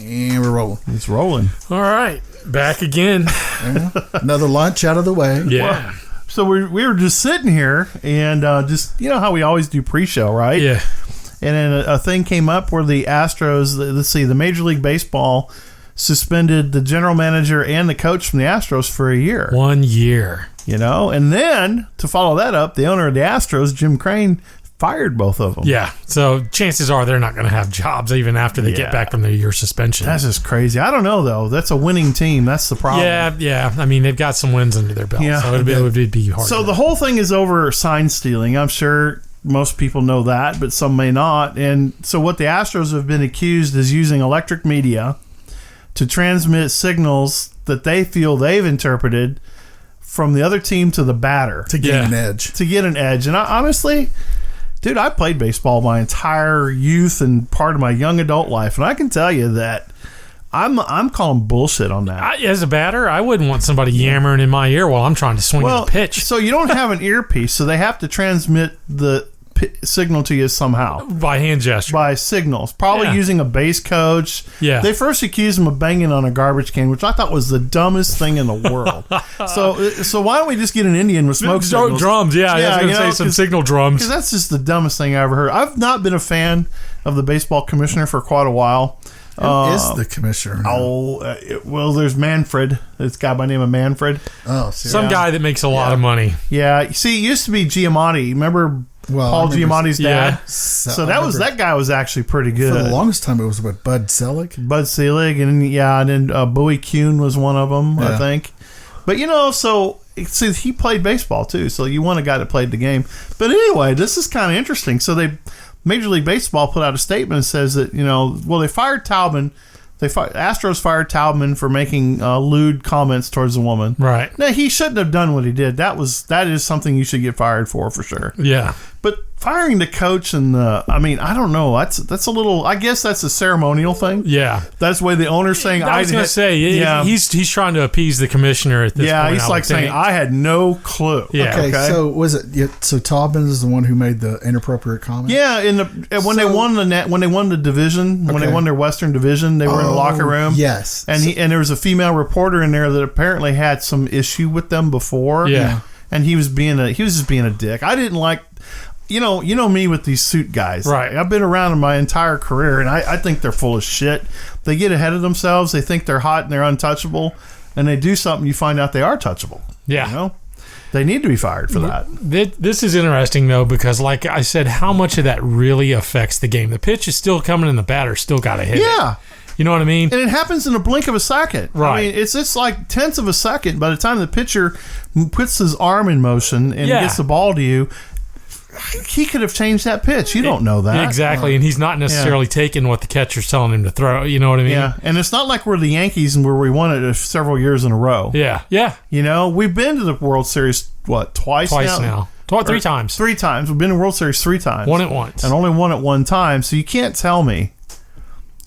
And we're rolling. It's rolling. All right. Back again. Another lunch out of the way. Yeah. So we were just sitting here and just, you know how we always do pre-show, right? Yeah. And then a thing came up where the Astros, the Major League Baseball suspended the general manager and the coach from the Astros for a year. 1 year. You know, and then to follow that up, the owner of the Astros, Jim Crane, fired both of them. Yeah. So chances are they're not going to have jobs even after they get back from their year suspension. That's just crazy. I don't know, though. That's a winning team. That's the problem. Yeah. I mean, they've got some wins under their belt. Yeah. So it would be hard. So the whole thing is over sign stealing. I'm sure most people know that, but some may not. And so what the Astros have been accused is using electric media to transmit signals that they feel they've interpreted from the other team to the batter. To get an edge. To get an edge. And honestly, dude, I played baseball my entire youth and part of my young adult life, and I can tell you that I'm calling bullshit on that. As a batter, I wouldn't want somebody yammering in my ear while I'm trying to swing a pitch. So you don't have an earpiece, so they have to transmit the signal to you somehow. By hand gesture. By signals. Probably using a base coach. Yeah. They first accused him of banging on a garbage can, which I thought was the dumbest thing in the world. So why don't we just get an Indian with smoke signals? Drums, I was going to say some signal drums. Because that's just the dumbest thing I ever heard. I've not been a fan of the baseball commissioner for quite a while. Who is the commissioner? Well, there's Manfred. This guy by the name of Manfred. Oh, some guy that makes a lot of money. Yeah. See, it used to be Giamatti. Remember Paul Giamatti's dad? Yeah. So that guy was actually pretty good. For the longest time, it was with Bud Selig. And then Bowie Kuhn was one of them, I think. But, so he played baseball, too. So you want a guy that played the game. But anyway, this is kind of interesting. So Major League Baseball put out a statement and says that, they fired Taubman. Astros fired Taubman for making lewd comments towards a woman. Right. Now, he shouldn't have done what he did. That is something you should get fired for sure. Yeah. But firing the coach and I don't know. That's a little. I guess that's a ceremonial thing. Yeah. That's the way the owner's saying. I was going to say, he's trying to appease the commissioner at this point. Yeah, he's like saying, I had no clue. Yeah. Okay. So was it? So Taubman is the one who made the inappropriate comment. Yeah. When they won the division, when they won their Western Division, they were in the locker room. Yes. And there was a female reporter in there that apparently had some issue with them before. Yeah. And he was just being a dick. I didn't like. You know me with these suit guys. Right. I've been around in my entire career, and I think they're full of shit. They get ahead of themselves. They think they're hot and they're untouchable, and they do something, you find out they are touchable. Yeah. They need to be fired for that. This is interesting, though, because like I said, how much of that really affects the game? The pitch is still coming and the batter still got to hit it. You know what I mean? And it happens in a blink of a second. Right. I mean, it's like tenths of a second. By the time the pitcher puts his arm in motion and gets the ball to you, he could have changed that pitch. You don't know that. Exactly. And he's not necessarily taking what the catcher's telling him to throw. You know what I mean? Yeah. And it's not like we're the Yankees and where we won it several years in a row. Yeah. Yeah. We've been to the World Series, twice now? Three times. 3 times. We've been to World Series 3 times. Won it once. And only won it 1 time. So you can't tell me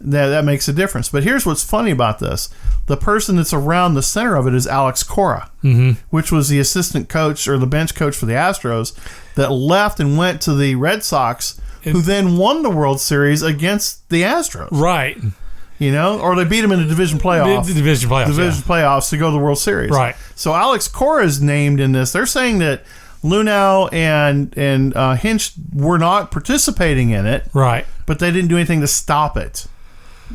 that makes a difference. But here's what's funny about this. The person that's around the center of it is Alex Cora, which was the assistant coach or the bench coach for the Astros that left and went to the Red Sox, who then won the World Series against the Astros. Right. Or they beat him in the division playoff. The division playoffs. Playoffs to go to the World Series. Right. So Alex Cora is named in this. They're saying that Lunau and Hinch were not participating in it. Right. But they didn't do anything to stop it.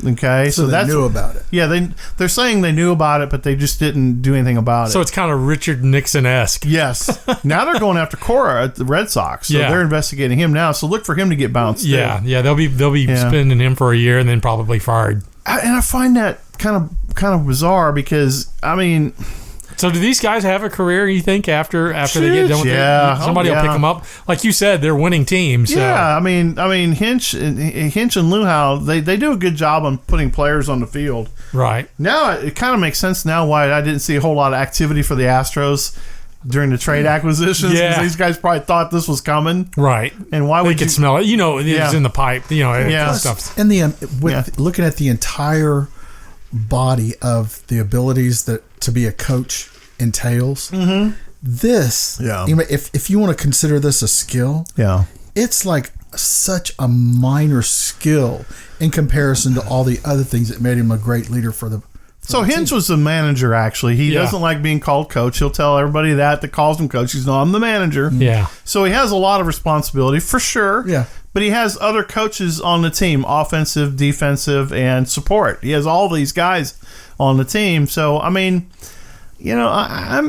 Okay, so they knew about it. Yeah, they're saying they knew about it, but they just didn't do anything about it. So it's kind of Richard Nixon-esque. Yes. Now they're going after Cora at the Red Sox, so they're investigating him now. So look for him to get bounced. Yeah, too. Yeah, they'll be spending him for a year and then probably fired. And I find that kind of bizarre because So do these guys have a career, you think, after they get done with it? Somebody will pick them up. Like you said, they're winning teams. So. Yeah, I mean Hinch and Lunau, they do a good job on putting players on the field. Right. Now it kind of makes sense now why I didn't see a whole lot of activity for the Astros during the trade acquisitions. Yeah. These guys probably thought this was coming. Right. And why would they could smell it? It's in the pipe. Stuff. And looking at the entire body of the abilities to be a coach entails. Mm-hmm. This, if you want to consider this a skill, it's like such a minor skill in comparison to all the other things that made him a great leader for the. So Hinch was the manager, actually. He doesn't like being called coach. He'll tell everybody that calls him coach. He's no, I'm the manager. Yeah. So he has a lot of responsibility for sure. Yeah. But he has other coaches on the team, offensive, defensive, and support. He has all these guys on the team. So I mean, you know, I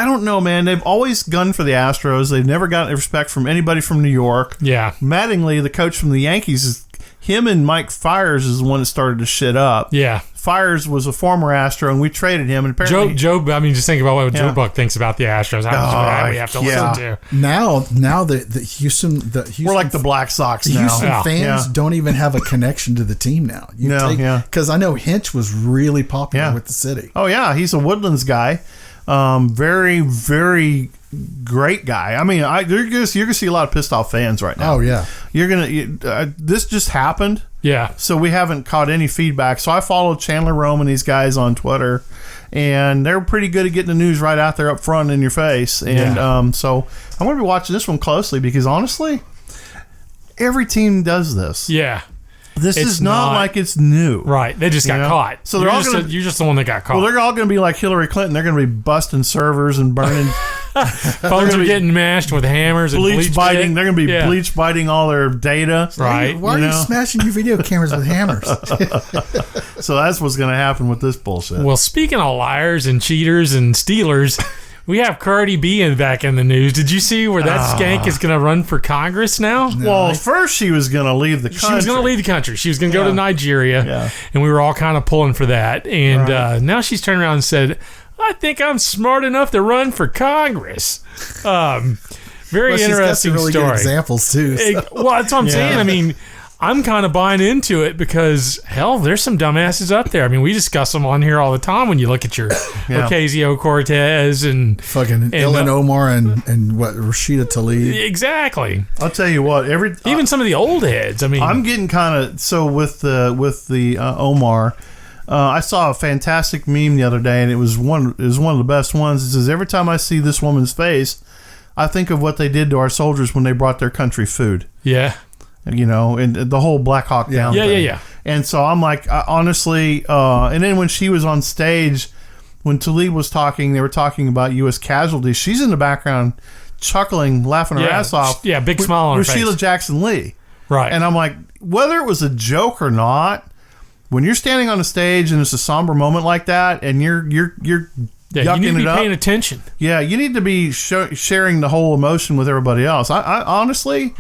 don't know, man. They've always gunned for the Astros. They've never gotten respect from anybody from New York. Yeah. Mattingly, the coach from the Yankees, him and Mike Fiers is the one that started to shit up. Yeah. Fiers was a former Astro, and we traded him. And apparently, Joe. I mean, just think about what Joe Buck thinks about the Astros. How much we have to listen to. Now the Houston, we're like the Black Sox the now. Houston fans don't even have a connection to the team now. Because I know Hinch was really popular with the city. Oh yeah, he's a Woodlands guy. Very, very great guy. I mean, you're gonna see a lot of pissed off fans right now. Oh yeah, this just happened. Yeah. So we haven't caught any feedback. So I followed Chandler Rome and these guys on Twitter, and they're pretty good at getting the news right out there up front in your face. And so I'm going to be watching this one closely because honestly, every team does this. Yeah. This is not like it's new. Right. They just got caught. So they're you're just the one that got caught. Well, they're all going to be like Hillary Clinton. They're going to be busting servers and burning. Phones are getting mashed with hammers and bleach biting. They're going to be bleach biting all their data. Right. Why are you smashing your video cameras with hammers? So that's what's going to happen with this bullshit. Well, speaking of liars and cheaters and stealers, we have Cardi B back in the news. Did you see where that skank is going to run for Congress now? No, well, first she was going to leave the country. She was going to leave the country. She was going to go to Nigeria, and we were all kind of pulling for that. And now she's turned around and said, I think I'm smart enough to run for Congress. Very interesting really story. Good examples, too. So. Well, that's what I'm saying. I mean, I'm kind of buying into it because, hell, there's some dumbasses up there. I mean, we discuss them on here all the time when you look at your Ocasio-Cortez and... Fucking Ilhan Omar and what, Rashida Tlaib. Exactly. I'll tell you what, even some of the old heads. I mean... I'm getting kind of... So with the Omar... I saw a fantastic meme the other day, and it was one of the best ones. It says, every time I see this woman's face, I think of what they did to our soldiers when they brought their country food. Yeah. You know, and the whole Black Hawk Down thing. Yeah. And so I'm like, honestly, and then when she was on stage, when Tlaib was talking, they were talking about U.S. casualties. She's in the background chuckling, laughing her ass off. Yeah, big smile on her face. Sheila Jackson Lee. Right. And I'm like, whether it was a joke or not, when you're standing on a stage and it's a somber moment like that, and you're yucking you need to be paying attention. Yeah, you need to be sharing the whole emotion with everybody else. I honestly,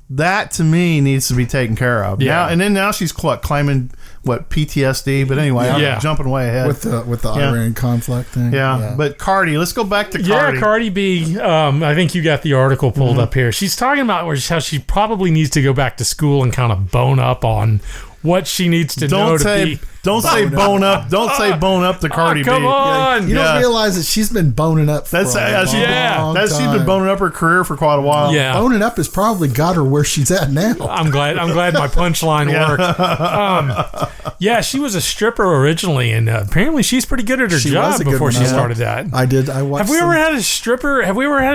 that to me needs to be taken care of. Yeah. Now she's claiming what PTSD, but anyway, I'm jumping way ahead with the Iran conflict thing. Yeah, but Cardi, let's go back to Cardi. Yeah, Cardi B. I think you got the article pulled up here. She's talking about how she probably needs to go back to school and kind of bone up on what she needs to know to be. Don't say bone up. Don't say bone up to Cardi B. Come on. You don't realize that she's been boning up for she's been boning up her career for quite a while. Yeah. Boning up has probably got her where she's at now. I'm glad my punchline worked. She was a stripper originally, and apparently she's pretty good at her job before she started that. I watched. Have we ever had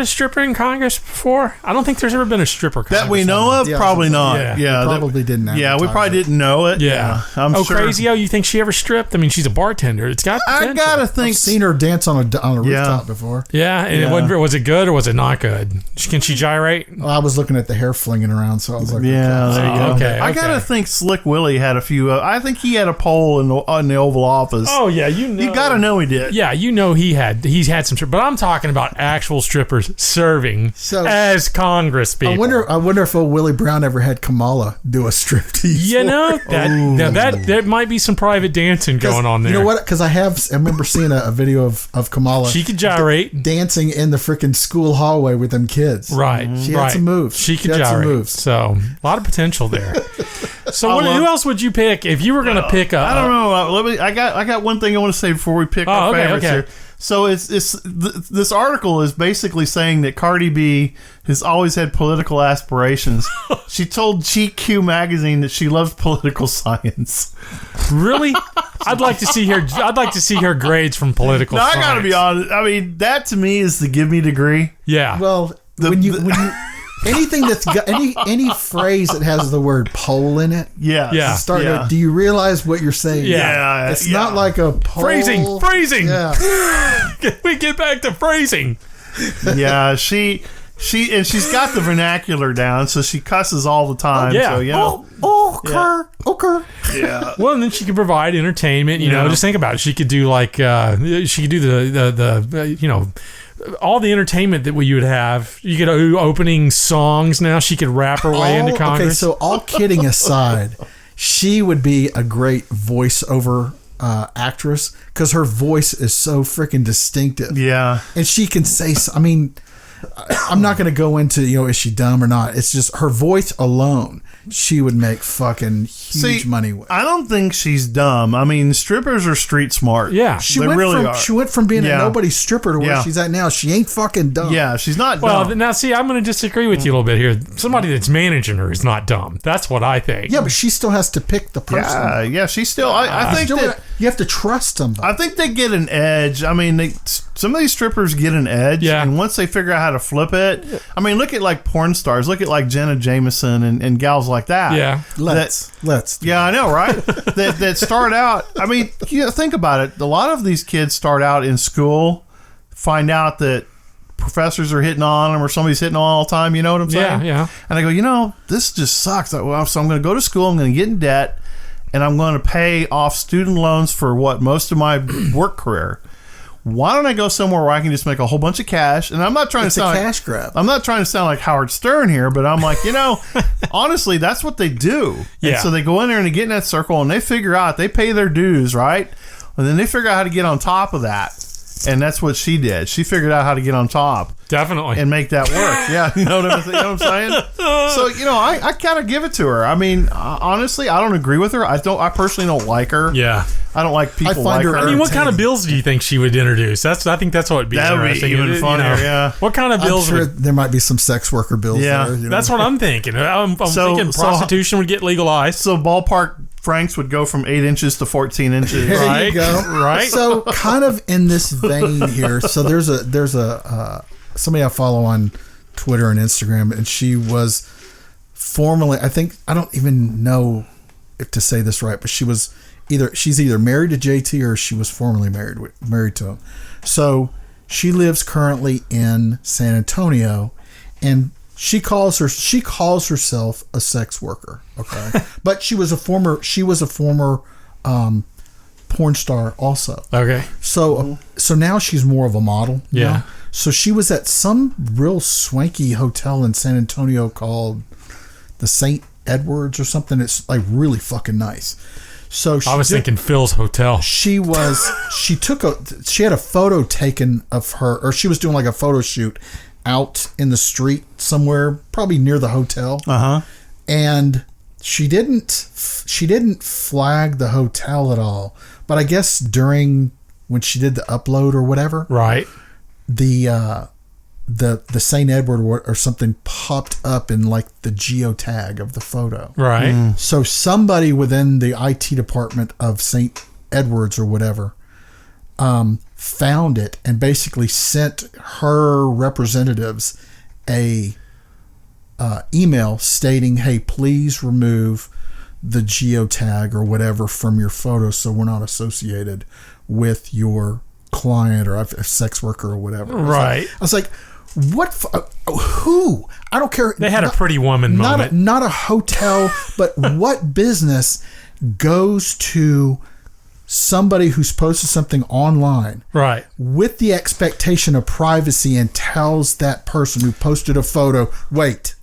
a stripper in Congress before? I don't think there's ever been a stripper that we know of. Probably not. Yeah, probably didn't. Yeah, we probably didn't know it. Yeah, I'm sure. Crazio, you think she ever stripped? I mean, she's a bartender. It's got potential. I gotta think. I've seen her dance on a rooftop before. Yeah, and was it good or was it not good? Can she gyrate? Well, I was looking at the hair flinging around, so I was like, there you go. Okay. I gotta think Slick Willie had a few. I think he had a poll in the Oval Office. Oh yeah, you gotta know he did. Yeah, he's had some, but I'm talking about actual strippers serving as Congress people. I wonder if old Willie Brown ever had Kamala do a striptease. You know that might be some private dancing going on there. You know what? Because I remember seeing a video of Kamala. She could gyrate, dancing in the freaking school hallway with them kids. Right. She had some moves. She could gyrate. Some moves. So a lot of potential there. So who else would you pick if you were going to pick up? I don't know. I got one thing I want to say before we pick our favorites here. So this article is basically saying that Cardi B has always had political aspirations. She told GQ magazine that she loves political science. Really? I'd like to see her grades from political science. I gotta be honest. I mean, that to me is the give me degree. Yeah. Well, anything that's got any phrase that has the word pole in it. Yeah. Do you realize what you're saying? Yeah. It's not like a pole. Phrasing. Yeah. Can we get back to phrasing? Yeah, she's got the vernacular down, so she cusses all the time. Yeah. So, Okay. Yeah. Well, and then she could provide entertainment. You know, just think about it. She could do she could do the all the entertainment that you would have. You could do opening songs. Now she could rap her way into Congress. Okay, so all kidding aside, she would be a great voiceover actress because her voice is so freaking distinctive. Yeah. And she can say, I'm not going to go into, is she dumb or not? It's just her voice alone, she would make fucking huge money with. I don't think she's dumb. I mean, strippers are street smart. Yeah. She went from being a nobody stripper to where she's at now. She ain't fucking dumb. Yeah, she's not dumb. Well, now see, I'm going to disagree with you a little bit here. Somebody that's managing her is not dumb. That's what I think. Yeah, but she still has to pick the person. Yeah, she's still. I think that you have to trust somebody. I think they get an edge. I mean, some of these strippers get an edge, and once they figure out how to flip it, I mean, look at like porn stars. Look at like Jenna Jameson and gals like that. Yeah, let's. Yeah, I know, right? that start out. I mean, think about it. A lot of these kids start out in school, find out that professors are hitting on them or somebody's hitting on all the time. You know what I'm saying? Yeah. And I go, this just sucks. So I'm going to go to school. I'm going to get in debt, and I'm going to pay off student loans for most of my work career. Why don't I go somewhere where I can just make a whole bunch of cash? And I'm not trying to sound like cash grab. I'm not trying to sound like Howard Stern here, but I'm like, honestly, that's what they do. Yeah. And so they go in there and they get in that circle and they figure out, they pay their dues, right? And then they figure out how to get on top of that. And that's what she did. She figured out how to get on top. Definitely. And make that work. Yeah. You know what I'm saying? So, I kind of give it to her. I mean, honestly, I don't agree with her. I personally don't like her. Yeah. I don't like people like her. I mean, what kind of bills do you think she would introduce? I think that's what would be interesting. That would be even funnier, yeah. What kind of bills? I'm sure there might be some sex worker bills there. That's what I'm thinking. I'm thinking prostitution would get legalized. So ballpark francs would go from 8 inches to 14 inches. There you go. Right. So kind of in this vein here. So there's a somebody I follow on Twitter and Instagram, and she was formerly, I don't even know if to say this right, but she's either married to JT or she was formerly married to him. So she lives currently in San Antonio, and she calls herself a sex worker. Okay. But she was a former porn star also. Okay. So now she's more of a model. Yeah. So she was at some real swanky hotel in San Antonio called the St. Edwards or something. It's like really fucking nice. So I was thinking Phil's Hotel. She had a photo taken of her, or she was doing like a photo shoot out in the street somewhere, probably near the hotel. And she didn't flag the hotel at all. But I guess when she did the upload or whatever, right, the St. Edward or something popped up in like the geotag of the photo. Right. So somebody within the IT department of St. Edwards or whatever found it and basically sent her representatives a email stating, hey, please remove the geotag or whatever from your photo so we're not associated with your client or a sex worker or whatever. Right. I was like, what? Who? I don't care. They had a pretty woman moment. Not a hotel, but what business goes to somebody who's posted something online, right, with the expectation of privacy and tells that person who posted a photo, wait,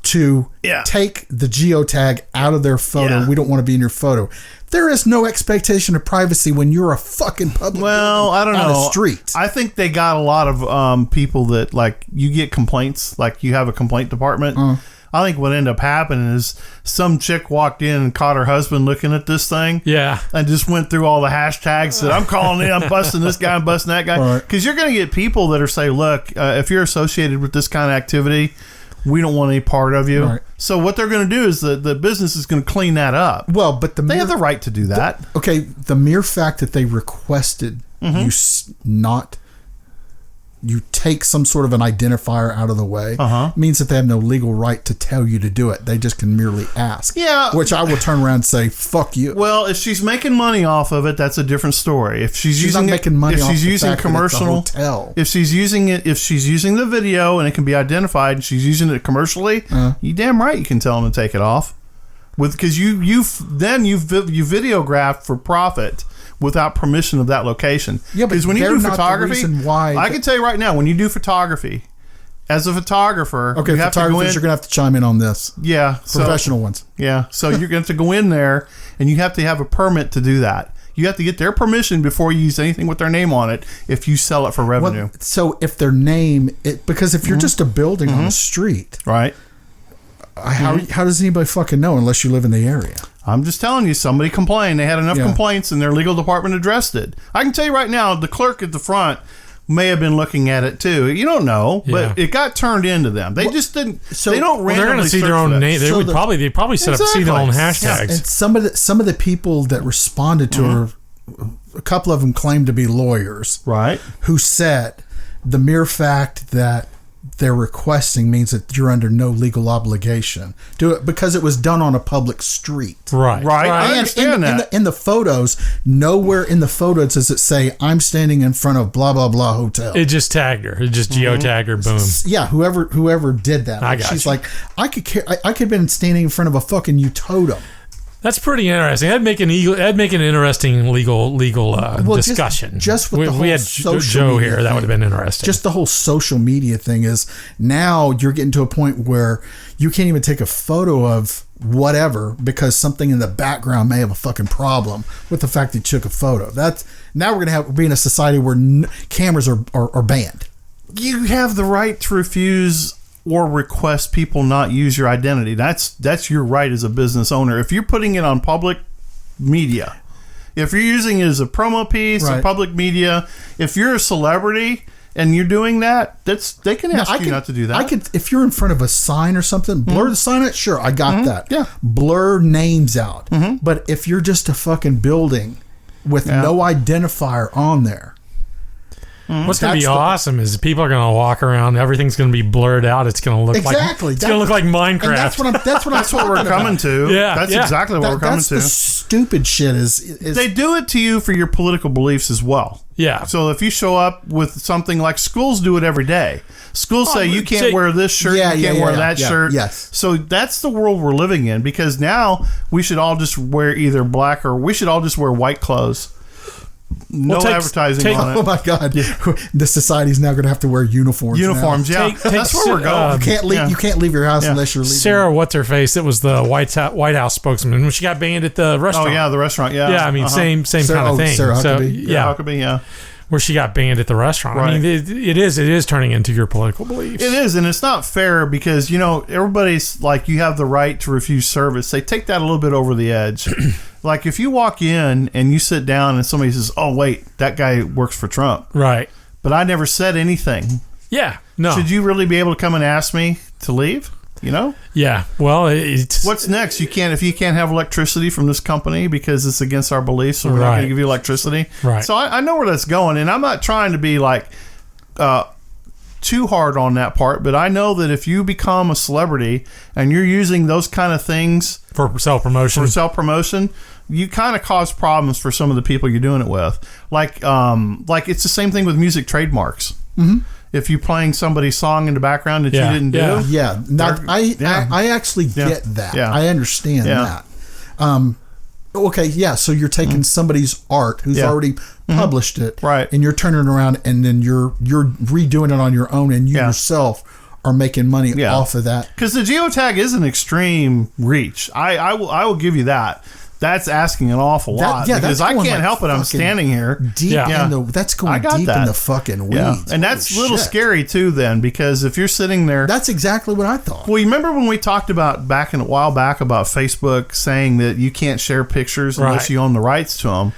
to take the geotag out of their photo. We don't want to be in your photo. There is no expectation of privacy when you're a fucking public. Well, I don't know. On a street. I think they got a lot of people that, like, you get complaints, like you have a complaint department. I think what ended up happening is some chick walked in and caught her husband looking at this thing. Yeah. And just went through all the hashtags. Said, I'm calling in, I'm busting this guy, I'm busting that guy. Because you're going to get people that are say, look, if you're associated with this kind of activity, we don't want any part of you. Right. So what they're going to do is the business is going to clean that up. Well, but they have the right to do that. The mere fact that they requested you you take some sort of an identifier out of the way, means that they have no legal right to tell you to do it. They just can merely ask. Yeah. Which I will turn around and say, fuck you. Well, if she's making money off of it, that's a different story. If she's using not making money off the fact that it's a commercial, hotel. if she's using the video and it can be identified and she's using it commercially, you damn right you can tell them to take it off. Because you videographed for profit without permission of that location. Yeah, but when you do photography, I can tell you right now, when you do photography, as a photographer, okay, you have to go in. You're gonna have to chime in on this. Yeah, professional ones. Yeah, so you're going to go in there, and you have to have a permit to do that. You have to get their permission before you use anything with their name on it. If you sell it for revenue, so if their name, because if you're just a building on the street, right? How does anybody fucking know unless you live in the area? I'm just telling you, somebody complained. They had enough complaints and their legal department addressed it. I can tell you right now, the clerk at the front may have been looking at it too. You don't know, but it got turned into them. They just didn't. So they don't randomly. They're going to see their own name. They probably set up see their own hashtags. And some of the people that responded to her, a couple of them claimed to be lawyers, right? Who said the mere fact that they're requesting means that you're under no legal obligation. Do it because it was done on a public street. Right. I understand that. In the photos, nowhere in the photos does it say, I'm standing in front of blah, blah, blah hotel. It just tagged her. It just geotagged her. Boom. Yeah, whoever did that. She's like, I could have been standing in front of a fucking Utotem. That's pretty interesting. That'd make an interesting legal discussion. Just with the whole we had Joe here, that would have been interesting. Just the whole social media thing is now you're getting to a point where you can't even take a photo of whatever because something in the background may have a fucking problem with the fact that you took a photo. Now we're gonna be in a society where cameras are banned. You have the right to refuse or request people not use your identity. That's your right as a business owner. If you're putting it on public media, if you're using it as a promo piece or public media, if you're a celebrity and you're doing that, they can ask you not to do that. If you're in front of a sign or something, blur the sign out. Sure, I got that. Yeah, blur names out. But if you're just a fucking building with no identifier on there. What's going to be awesome is people are going to walk around. Everything's going to be blurred out. It's going to look like Minecraft. That's what we're coming to. Yeah, that's exactly what we're coming to. The stupid shit is they do it to you for your political beliefs as well. Yeah. So if you show up with something like schools do it every day. Schools say you can't wear this shirt, you can't wear that shirt. Yes. So that's the world we're living in because now we should all just wear either black or we should all just wear white clothes. No advertising on it. Oh my God! Yeah. The society's now going to have to wear uniforms. Uniforms, now. That's where we're going. You can't leave your house unless you're leaving. Sarah, what's her face? It was the White House spokesman when she got banned at the restaurant. Oh yeah, the restaurant. Yeah, yeah. I mean, same kind of thing. Sarah Huckabee. Huckabee, where she got banned at the restaurant. Right. I mean, it is turning into your political beliefs. It is, and it's not fair because everybody's like you have the right to refuse service. They take that a little bit over the edge. Like if you walk in and you sit down and somebody says, "Oh wait, that guy works for Trump," right? But I never said anything. Yeah, no. Should you really be able to come and ask me to leave? Yeah. Well, what's next? If you can't have electricity from this company because it's against our beliefs, so we're not going to give you electricity. Right. So I know where that's going, and I'm not trying to be like too hard on that part, but I know that if you become a celebrity and you're using those kind of things for self-promotion, you kind of cause problems for some of the people you're doing it with. Like it's the same thing with music trademarks. Mm-hmm. If you're playing somebody's song in the background that you didn't do. I actually get that. Yeah. I understand that. Okay, yeah, so you're taking somebody's art who's already published it, right, and you're turning it around and then you're redoing it on your own, and you yourself are making money off of that. Because the geotag is an extreme reach. I will give you that. That's asking an awful lot because I can't help it. I'm standing here deep that's going deep in the fucking weeds. Yeah. And that's a little scary too then because if you're sitting there. That's exactly what I thought. Well, you remember when we talked about a while back about Facebook saying that you can't share pictures unless you own the rights to them?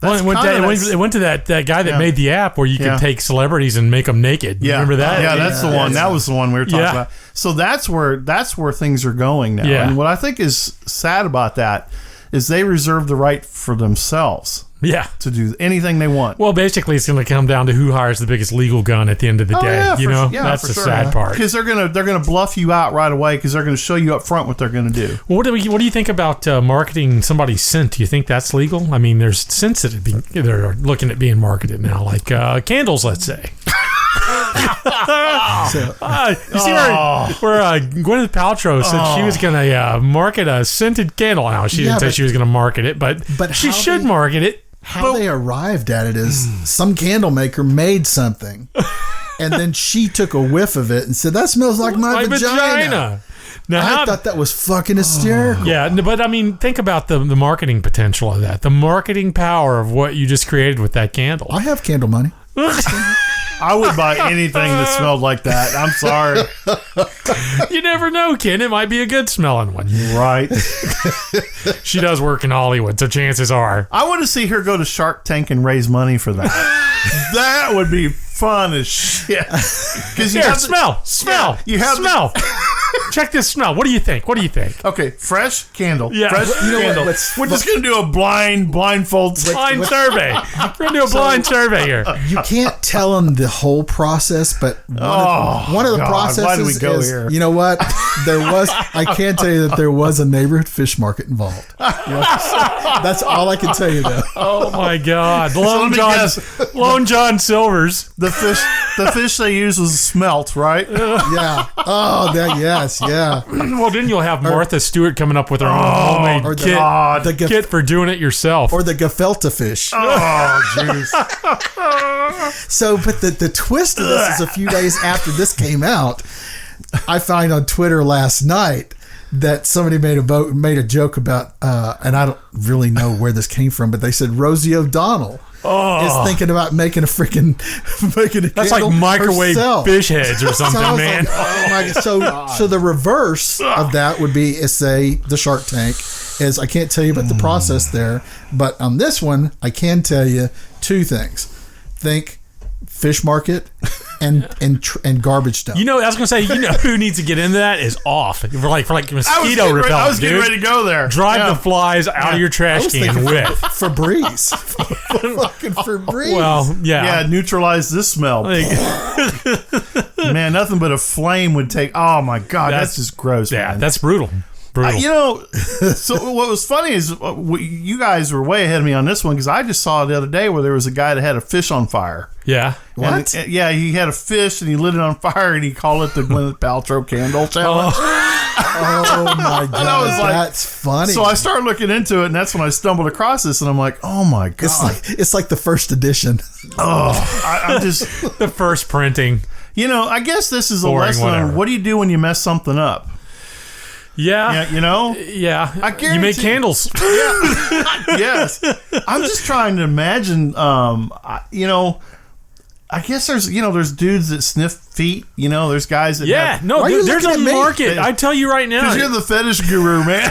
Well, it went to that guy that made the app where you could take celebrities and make them naked. You remember that? Yeah, that's the one. That was the one we were talking about. So that's where things are going now. Yeah. And what I think is sad about that is they reserve the right for themselves. Yeah. To do anything they want. Well, basically, it's going to come down to who hires the biggest legal gun at the end of the day. That's the sad part. Because they're gonna bluff you out right away because they're going to show you up front what they're going to do. Well, what do you think about marketing somebody's scent? Do you think that's legal? I mean, there's scents that they're looking at being marketed now, like candles, let's say. You see where Gwyneth Paltrow said she was going to market a scented candle. Now, she didn't say she was going to market it, but she should market it. How they arrived at it is some candle maker made something, and then she took a whiff of it and said, "That smells like my vagina." Now, I thought that was fucking hysterical. Yeah, but I mean, think about the marketing potential of that. The marketing power of what you just created with that candle. I have candle money. I would buy anything that smelled like that. I'm sorry. You never know, Ken. It might be a good smelling one. Right. She does work in Hollywood, so chances are. I want to see her go to Shark Tank and raise money for that. That would be fun as shit. Smell. Check this smell. What do you think? Okay, fresh candle. Yeah. Fresh candle. We're just going to do a blindfold survey. We're going to do a blind survey here. You can't tell them the whole process, but one of the processes why do we go is, here? you know what? I can tell you that there was a neighborhood fish market involved. That's all I can tell you, though. Oh, my God. Lone John Silver's. The fish they use was smelt, right? Yeah. Oh, yes, yeah. Well, then you'll have Martha Stewart coming up with her own homemade kit for doing it yourself. Or the gefilte fish. Oh, jeez. So, but the twist of this is a few days after this came out, I find on Twitter last night that somebody made a joke about, and I don't really know where this came from, but they said Rosie O'Donnell is thinking about making a That's like microwave herself. Fish heads or something, man. Like, oh my God. So the reverse of that would be, say, the Shark Tank is, I can't tell you about the process there, but on this one, I can tell you two things. Think fish market and garbage dump. I was gonna say, who needs to get into that is off for mosquito repellent. I was getting ready to go there. Drive the flies out of your trash can with Febreze. Fucking Febreze. Well, yeah, neutralize this smell. Man, nothing but a flame would take. Oh my God, that's just gross. Yeah, man. that's brutal. So what was funny is you guys were way ahead of me on this one because I just saw the other day where there was a guy that had a fish on fire. Yeah. What? He had a fish and he lit it on fire and he called it the Gwyneth Paltrow Candle Challenge. Oh my God. And I was like, that's funny. So I started looking into it and that's when I stumbled across this and I'm like, oh my God. It's like the first edition. I'm just the first printing. I guess this is a lesson on what do you do when you mess something up? Yeah. Yeah. I guarantee you make candles. Yeah. Yes. I'm just trying to imagine, I guess there's dudes that sniff feet. There's guys that there's a market. I tell you right now. Because you're the fetish guru, man.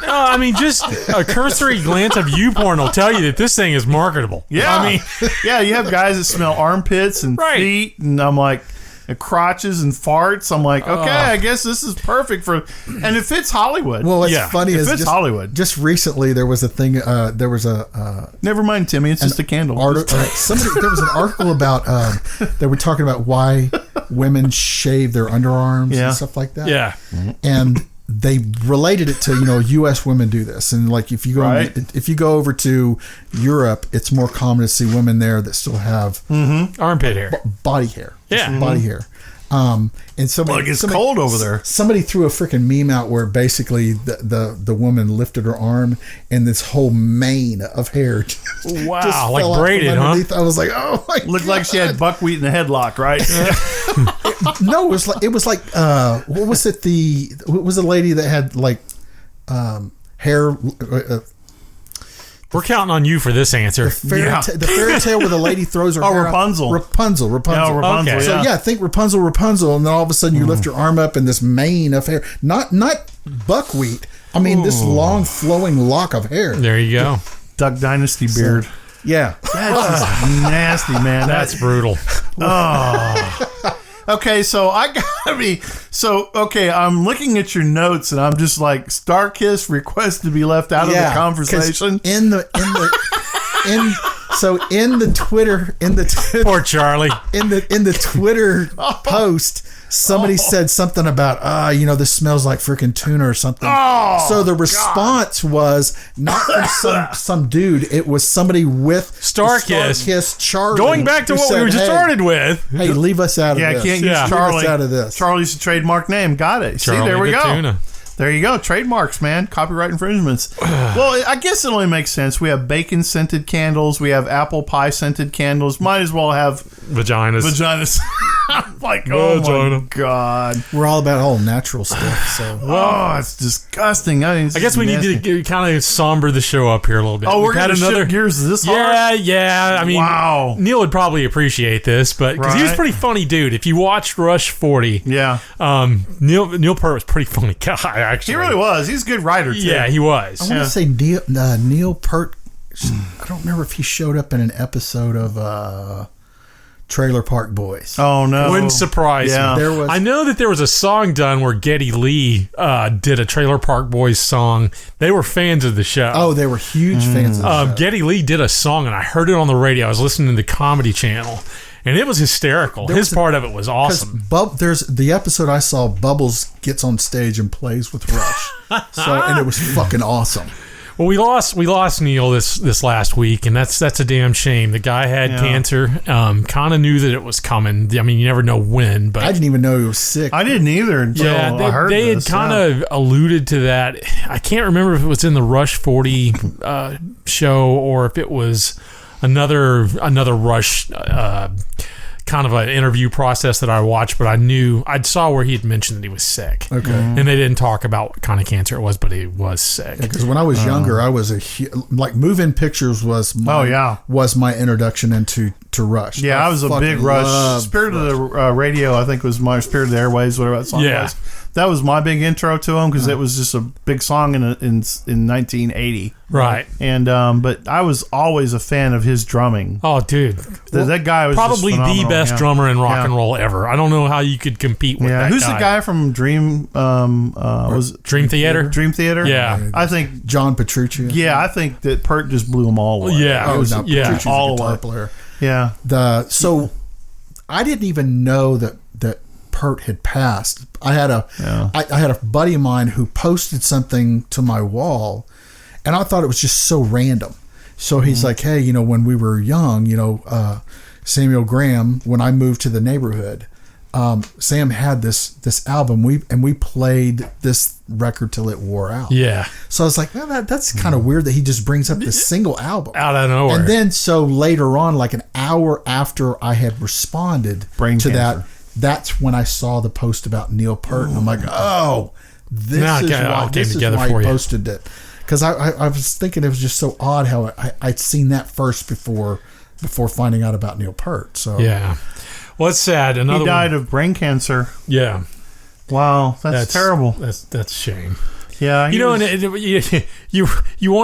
No, I mean, just a cursory glance of YouPorn will tell you that this thing is marketable. Yeah. I mean, you have guys that smell armpits and feet, and I'm like, crotches and farts. I'm like, okay, I guess this is perfect for, and it fits Hollywood. Well, what's funny is just Hollywood. Just recently, there was a thing. Never mind, Timmy. It's just a candle. There was an article about they were talking about why women shave their underarms and stuff like that. Yeah, and they related it to U.S. women do this, and like if you go over to Europe, it's more common to see women there that still have armpit hair, body hair, body hair. And somebody, it's cold over there. Somebody threw a freaking meme out where basically the woman lifted her arm and this whole mane of hair just like braided, huh? I was like, oh my God. Looked like she had buckwheat in the headlock, right? No, it was like what was it? What was the lady that had like hair? We're counting on you for this answer. The fairy tale where the lady throws her hair Rapunzel. Rapunzel. Yeah, Rapunzel. Okay. So think Rapunzel, and then all of a sudden you lift your arm up and this mane of hair, not buckwheat. I mean this long flowing lock of hair. There you go. Duck Dynasty beard. Yeah, that's just nasty, man. That's brutal. Okay, so I'm looking at your notes and I'm just like, Starkiss request to be left out of the conversation. In the in the Twitter Poor Charlie. in the Twitter post, somebody said something about this smells like freaking tuna or something. So the response was not from some dude. It was somebody with Starkiss Charlie. Going back to what we were just started with. Hey, leave us out of this. Yeah, can't use Charlie. Leave us out of this. Charlie's a trademark name. Got it. Charlie, see, there we go. Tuna. There you go. Trademarks, man. Copyright infringements. Well, I guess it only makes sense. We have bacon-scented candles. We have apple pie-scented candles. Might as well have vaginas. Like, oh my God. We're all about all natural stuff. So, it's disgusting. I guess we need to kind of somber the show up here a little bit. Oh, we're going to shift gears this hard? Yeah. I mean, wow. Neil would probably appreciate this, but because he was a pretty funny dude. If you watched Rush 40, Neil Peart was a pretty funny guy. Actually, he really was. He's a good writer too. Yeah, he was. I want to say Neil Peart. I don't remember if he showed up in an episode of Trailer Park Boys. Oh no, wouldn't surprise me. I know that there was a song done where Geddy Lee did a Trailer Park Boys song. They were fans of the show. Oh, they were huge fans of the show. Geddy Lee did a song, and I heard it on the radio. I was listening to the Comedy Channel. And it was hysterical. His part of it was awesome. There's the episode I saw. Bubbles gets on stage and plays with Rush, and it was fucking awesome. Well, we lost Neil this last week, and that's a damn shame. The guy had cancer. Kind of knew that it was coming. I mean, you never know when, but I didn't even know he was sick. I didn't either until I heard they had kind of alluded to that. I can't remember if it was in the Rush 40 show or if it was another Rush kind of an interview process that I watched, but I saw where he had mentioned that he was sick. Okay. And they didn't talk about what kind of cancer it was, but he was sick. Because when I was younger, I was like Move-In Pictures was my introduction into Rush. Yeah, I was a big Rush. Spirit of the Radio, I think was my Spirit of the Airwaves, whatever that song was. That was my big intro to him because it was just a big song in 1980. Right. And but I was always a fan of his drumming. Oh, dude. That guy was probably the best drummer in rock and roll ever. I don't know how you could compete with that Who's guy. the guy from Dream Dream Theater? Dream Theater? Yeah. I think John Petrucci. Yeah, I think that Peart just blew them all away. Yeah. Petrucci's all a guitar away. player. Yeah. So I didn't even know that Peart had passed. I had a buddy of mine who posted something to my wall, and I thought it was just so random. So he's like, hey, when we were young, Samuel Graham, when I moved to the neighborhood, Sam had this album. We played this record till it wore out. Yeah. So I was like, well, that's kind of weird that he just brings up this single album out of nowhere. And then so later on, like an hour after I had responded that, that's when I saw the post about Neil Peart, and I'm like, oh, this is why he posted it. Because I was thinking it was just so odd how I'd seen that first before finding out about Neil Peart. So yeah, well, it's sad. He died of brain cancer. Yeah, wow, that's terrible. That's a shame. Yeah, and you want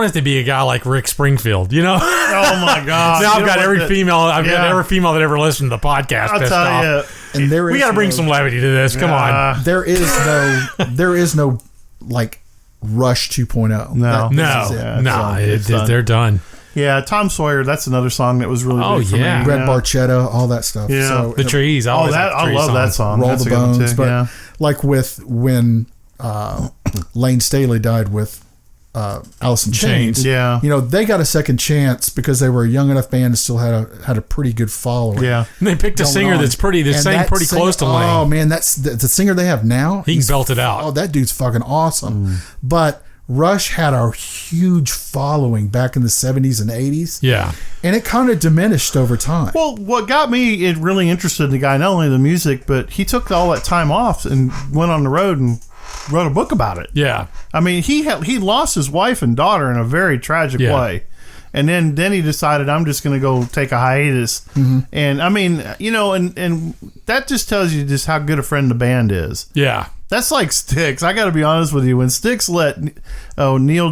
it to be a guy like Rick Springfield, Oh my God! Now I've got every female that ever listened to the podcast. I'll tell you. And we got to bring some levity to this. Come on. There is no like Rush 2.0. No, they're done. Yeah, Tom Sawyer. That's another song that was really big for me. Red Barchetta, all that stuff. Yeah, so, the trees. I love that song. Roll that's the Bones. But like when Lane Staley died with Alice in Chains. Yeah, they got a second chance because they were a young enough band and still had a pretty good following. Yeah, and they singer that's sang pretty close to Lane. Oh man, that's the singer they have now. He can belt it out. Oh, that dude's fucking awesome. But Rush had a huge following back in the 70s and 80s. Yeah. And it kind of diminished over time. Well, what got me really interested in the guy, not only the music, but he took all that time off and went on the road and wrote a book about it. Yeah. I mean, he lost his wife and daughter in a very tragic way. And then he decided, I'm just going to go take a hiatus. Mm-hmm. And I mean, and that just tells you just how good a friend the band is. Yeah. That's like Styx. I got to be honest with you. When Styx let Neil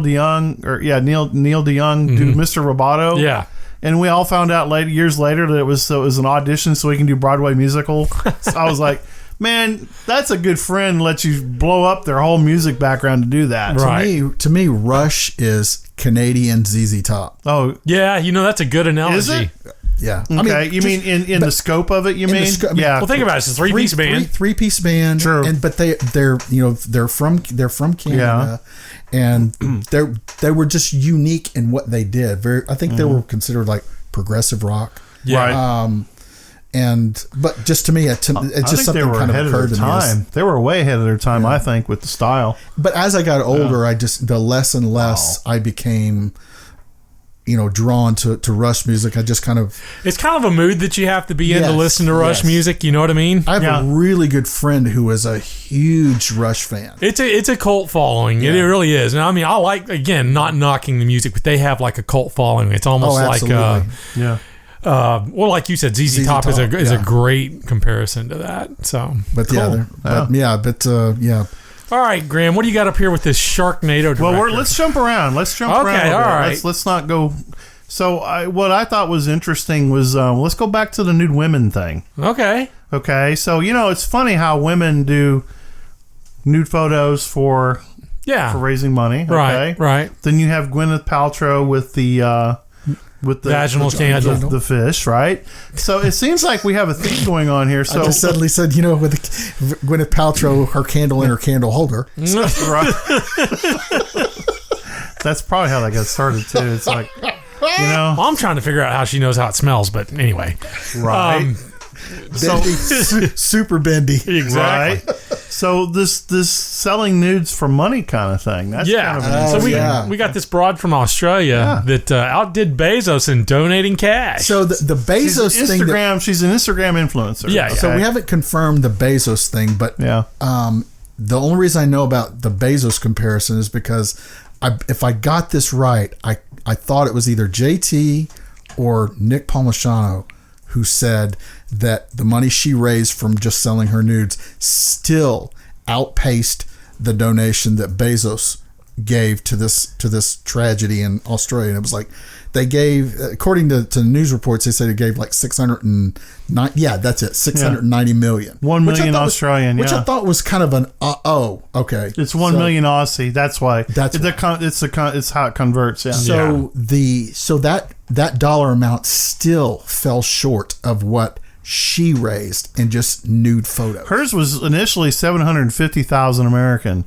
DeYoung do Mr. Roboto. Yeah. And we all found out years later that it was an audition so he can do Broadway musical. So I was like, Man, that's a good friend. Let you blow up their whole music background to do that. Right. To me, Rush is Canadian ZZ Top. Oh, yeah. That's a good analogy. is it? Yeah. Okay. You mean in the scope of it? You mean? Yeah. Well, think about it. It's a three-piece band. Three-piece band. True. But they're from Canada, and they were just unique in what they did. I think they were considered like progressive rock. Yeah. Right. But just to me, it's just something kind of occurred to me. They were way ahead of their time, I think, with the style. But as I got older, the less and less I became, drawn to Rush music. I just kind of... It's kind of a mood that you have to be in to listen to Rush music. You know what I mean? I have a really good friend who is a huge Rush fan. It's a cult following. Yeah. It really is. And I mean, I like, again, not knocking the music, but they have like a cult following. It's almost like you said, ZZ Top is a great comparison to that. So, but cool. All right, Graham, what do you got up here with this Sharknado director? Well, let's jump around. Let's around. Okay, all right. Let's not go. So, what I thought was interesting was let's go back to the nude women thing. Okay. So it's funny how women do nude photos for raising money. Okay? Right. Then you have Gwyneth Paltrow with the vaginal candle, the fish, right? So it seems like we have a theme going on here. So I just suddenly said, with Gwyneth Paltrow, her candle in her candle holder. Right. That's probably how that got started too. It's like, well, I'm trying to figure out how she knows how it smells, but anyway, right. Bendy, super bendy. Exactly. Right. So this selling nudes for money kind of thing. That's kind of we got this broad from Australia that outdid Bezos in donating cash. So the Bezos thing, she's an Instagram influencer. Yeah. So we haven't confirmed the Bezos thing, but the only reason I know about the Bezos comparison is because if I got this right, I thought it was either JT or Nick Palmisano who said that the money she raised from just selling her nudes still outpaced the donation that Bezos gave to this tragedy in Australia. And it was like they gave, according to news reports, they said it gave like 690. Yeah, that's it, 690 million. 1 million Australian, which I thought was kind of an okay. It's 1 million Aussie. That's why. It's how it converts. Yeah. So that dollar amount still fell short of what she raised in just nude photos. Hers was initially 750,000 American.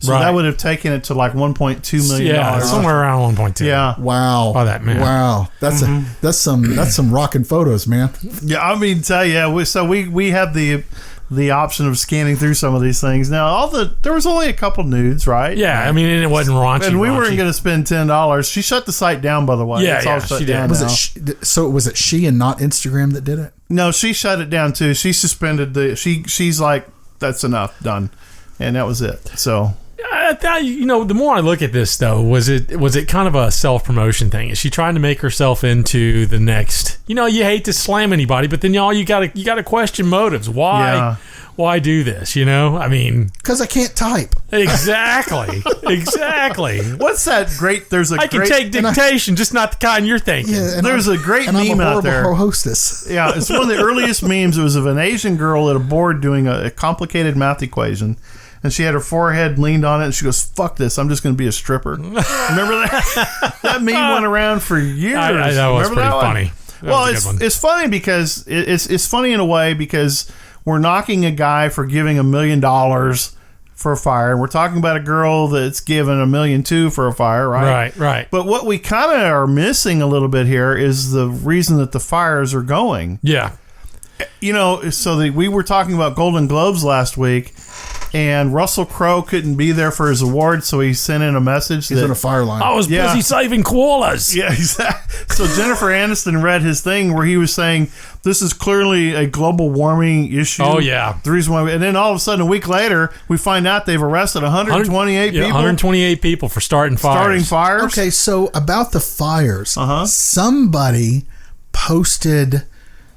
So that would have taken it to like $1.2 million. Yeah, somewhere around 1.2. Yeah. Wow. Oh, that man. Wow. That's some rocking photos, man. Yeah, I mean, we have the option of scanning through some of these things. Now, there was only a couple nudes, right? Yeah, I mean, and it wasn't raunchy. And we weren't going to spend $10. She shut the site down, by the way. Yeah, she did. Was it she and not Instagram that did it? No, she shut it down too. She suspended she's like, that's enough, done, and that was it. So. I thought, the more I look at this, though, was it kind of a self-promotion thing? Is she trying to make herself into the next? You hate to slam anybody, but then you got to question motives. Why? Yeah. Why do this? I mean, because I can't type. Exactly. What's that great? I can take dictation, just not the kind you're thinking. Yeah, there's a great meme out there. Hostess. Yeah, it's one of the earliest memes. It was of an Asian girl at a board doing a complicated math equation. And she had her forehead leaned on it, and she goes, "Fuck this! I'm just going to be a stripper." Remember that? That meme went around for years. That was pretty funny. Well, it's funny because it's funny in a way because we're knocking a guy for giving $1 million for a fire, and we're talking about a girl that's given $1.2 million for a fire, right? Right. But what we kind of are missing a little bit here is the reason that the fires are going. Yeah. We were talking about Golden Globes last week. And Russell Crowe couldn't be there for his award, so he sent in a message. He's in a fire line. I was busy saving koalas. Yeah, exactly. So Jennifer Aniston read his thing where he was saying, this is clearly a global warming issue. Oh, yeah. The reason why, and then all of a sudden, a week later, we find out they've arrested 128 people. 128 people for starting fires. Okay, so about the fires, somebody posted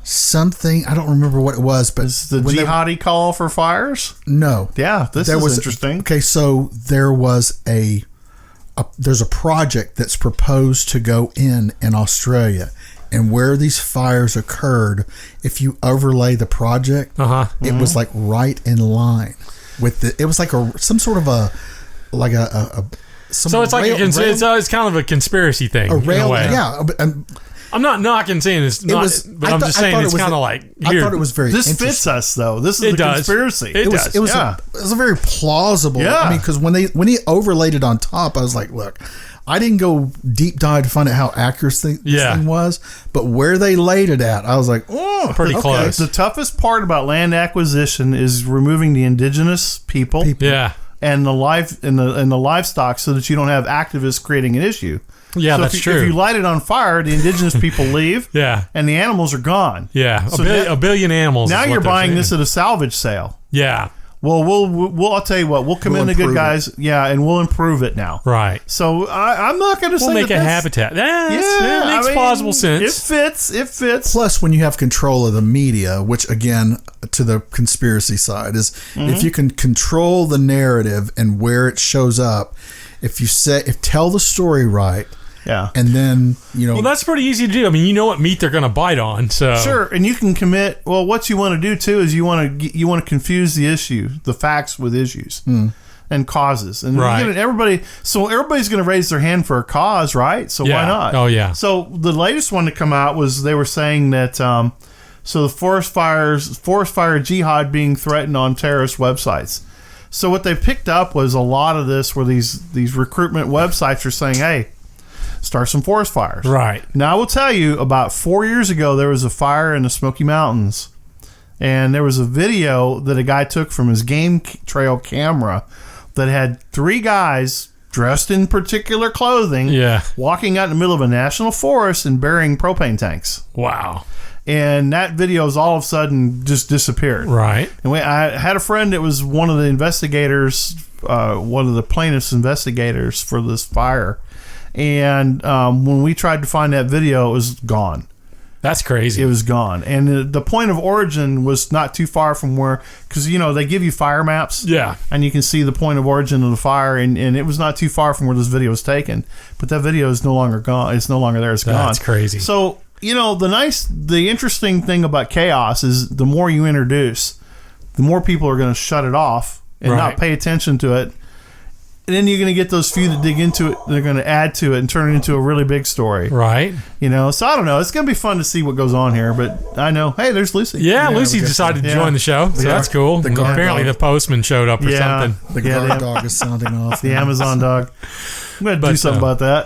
something, I don't remember what it was, but is the jihadi call for fires? No. Yeah, this is interesting. Okay, so there's a project that's proposed to go in Australia, and where these fires occurred, if you overlay the project, it was like right in line with the. It was like some sort of a. So it's like it's kind of a conspiracy thing. A rail, yeah. I'm not knocking saying it's not, but I'm just saying it's kind of like. I thought it was very. This fits us though. This is a conspiracy. It does. It was a very plausible. Yeah. I mean, because when he overlaid it on top, I was like, look, I didn't go deep dive to find out how accurate this thing was, but where they laid it at, I was like, oh, pretty close. The toughest part about land acquisition is removing the indigenous people. Yeah. And the livestock, so that you don't have activists creating an issue. Yeah, so that's true. If you light it on fire, the indigenous people leave. Yeah. And the animals are gone. Yeah. So a billion animals. Now you're buying this at a salvage sale. Yeah. Well, we'll I'll tell you what, we'll come in the good guys, and we'll improve it now. Right. So I'm not going to say we'll make a habitat. It makes plausible sense. It fits. Plus, when you have control of the media, which again, to the conspiracy side, is if you can control the narrative and where it shows up, if tell the story right. Yeah. And then, well, that's pretty easy to do. I mean, you know what meat they're going to bite on. So sure, and you can commit. Well, what you want to do too is you want to confuse the issue, the facts with issues and causes, and everybody's going to raise their hand for a cause, right? So why not? Oh yeah. So the latest one to come out was they were saying that so the forest fire jihad being threatened on terrorist websites. So what they picked up was a lot of this where these recruitment websites are saying, hey, start some forest fires. Right. Now, I will tell you, about 4 years ago, there was a fire in the Smoky Mountains. And there was a video that a guy took from his game trail camera that had 3 guys dressed in particular clothing walking out in the middle of a national forest and burying propane tanks. Wow. And that video's all of a sudden just disappeared. Right. And I had a friend that was one of the investigators, one of the plaintiff's investigators for this fire. And when we tried to find that video, it was gone. That's crazy. It was gone. And the point of origin was not too far from where, because, they give you fire maps. Yeah. And you can see the point of origin of the fire. And it was not too far from where this video was taken. But that video is no longer gone. It's no longer there. It's gone. That's crazy. So, the interesting thing about chaos is the more you introduce, the more people are going to shut it off and not pay attention to it. And then you're going to get those few that dig into it. They're going to add to it and turn it into a really big story. Right. So I don't know. It's going to be fun to see what goes on here. But I know, hey, there's Lucy. Yeah, Lucy decided to join the show. So that's cool. Apparently the postman showed up or something. The guard dog is sounding off. The Amazon dog. I'm going to do something about that.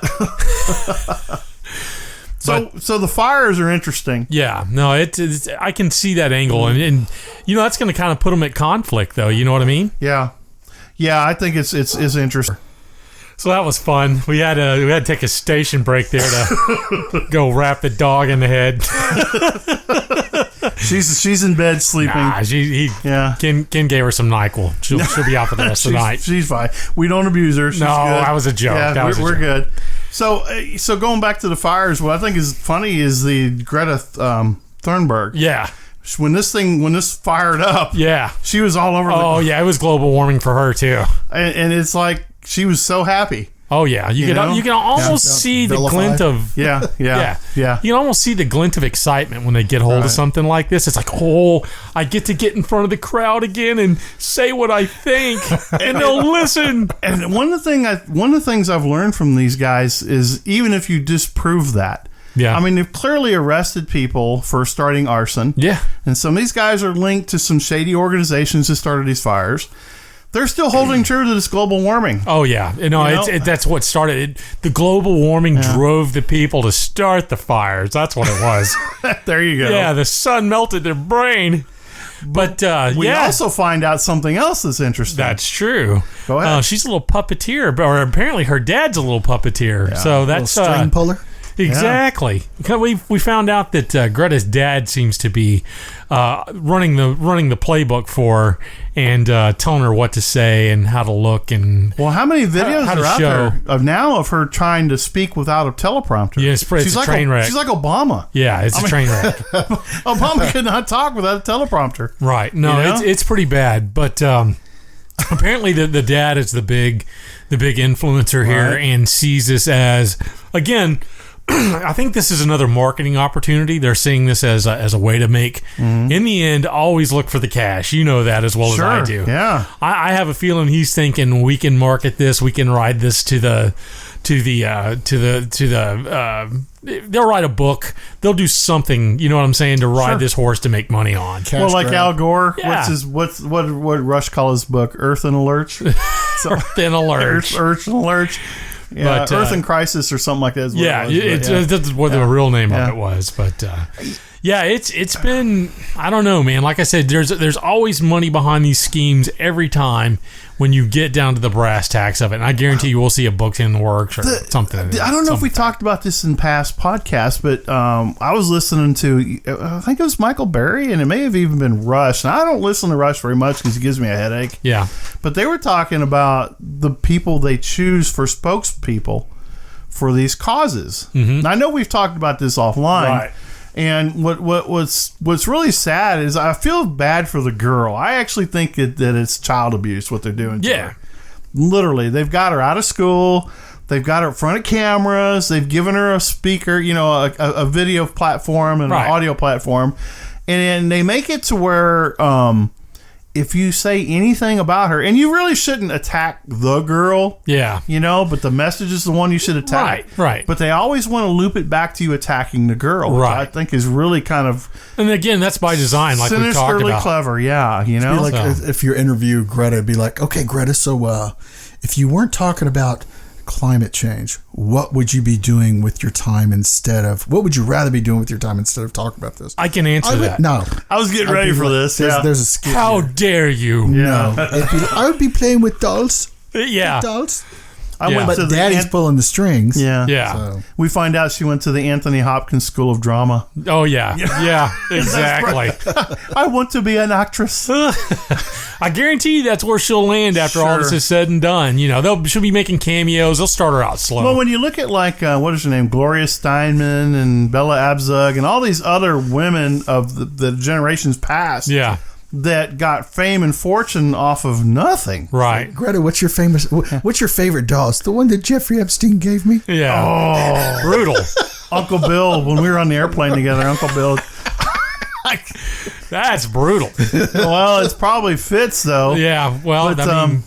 So the fires are interesting. Yeah. No, I can see that angle. And that's going to kind of put them at conflict, though. You know what I mean? Yeah. Yeah, I think it's interesting. So that was fun. We had to take a station break there to go wrap the dog in the head. She's in bed sleeping. Ken gave her some NyQuil. She'll be out for the rest of the night. She's fine. We don't abuse her. She's good. That was a joke. Yeah, we're good. So going back to the fires, what I think is funny is the Greta Thunberg. Yeah. When this fired up, she was all over. It was global warming for her too, and it's like she was so happy. Oh yeah, you can almost see the glint of yeah. You can almost see the glint of excitement when they get hold of something like this. It's like, I get to get in front of the crowd again and say what I think, and they'll listen. And one of the things I've learned from these guys is even if you disprove that. Yeah. I mean, they've clearly arrested people for starting arson. Yeah. And some of these guys are linked to some shady organizations that started these fires. They're still holding true to this global warming. Oh, yeah. That's what started it. The global warming drove the people to start the fires. That's what it was. There you go. Yeah, the sun melted their brain. But we also find out something else that's interesting. That's true. Go ahead. She's a little puppeteer, or apparently her dad's a little puppeteer. Yeah. So that's a little string puller. Exactly. Yeah. We found out that Greta's dad seems to be running the playbook for her and telling her what to say and how to look and how many videos are out there of her trying to speak without a teleprompter? Yeah, it's a train wreck. She's like Obama. Yeah, it's a train wreck. Obama could not talk without a teleprompter. Right. No, it's pretty bad. But apparently the dad is the big influencer here and sees this as, again, I think this is another marketing opportunity. They're seeing this as a way to make. In the end, always look for the cash. You know that as well as I do. Yeah, I have a feeling he's thinking we can market this, we can ride this to the. They'll write a book. They'll do something. You know what I'm saying, to ride this horse to make money on. Well, like Al Gore. Yeah. What Rush call his book? Earth in a Lurch. Earth in a Lurch. Earth in a Lurch. Yeah, but, Earth in Crisis or something like that. Is what that's what the real name of it was. But it's been, I don't know, man. Like I said, there's always money behind these schemes every time when you get down to the brass tacks of it. And I guarantee you will see a book in the works or something. I don't know if we talked about this in past podcasts, but I was listening to, I think it was Michael Berry, and it may have even been Rush. And I don't listen to Rush very much because he gives me a headache. Yeah. But they were talking about the people they choose for spokespeople for these causes. Mm-hmm. Now, I know we've talked about this offline. Right. And what's really sad is I feel bad for the girl. I actually think that it's child abuse what they're doing to her. Literally, they've got her out of school. They've got her in front of cameras. They've given her a speaker, a video platform and an audio platform. And they make it to where if you say anything about her, and you really shouldn't attack the girl, but the message is the one you should attack. Right. But they always want to loop it back to you attacking the girl, which I think is really kind of... And again, that's by design, like we talked about. Clever, yeah, Like if you interview Greta, it'd be like, okay, Greta, so if you weren't talking about climate change, what would you be doing with your time what would you rather be doing with your time instead of talking about this? I can answer that. No. I was getting ready for this. There's a skit. How dare you? No. I would be playing with dolls. Yeah. Dolls. But Daddy's pulling the strings. Yeah. So. We find out she went to the Anthony Hopkins School of Drama. Oh, yeah. Yeah, exactly. I want to be an actress. I guarantee you that's where she'll land after all this is said and done. She'll be making cameos. They'll start her out slow. Well, when you look at what is her name? Gloria Steinem and Bella Abzug and all these other women of the generations past. Yeah. That got fame and fortune off of nothing. Right. Greta, what's your favorite doll? It's the one that Jeffrey Epstein gave me. Yeah. Oh, brutal. Uncle Bill, when we were on the airplane together, Uncle Bill. That's brutal. Well, it probably fits though. Yeah. Well,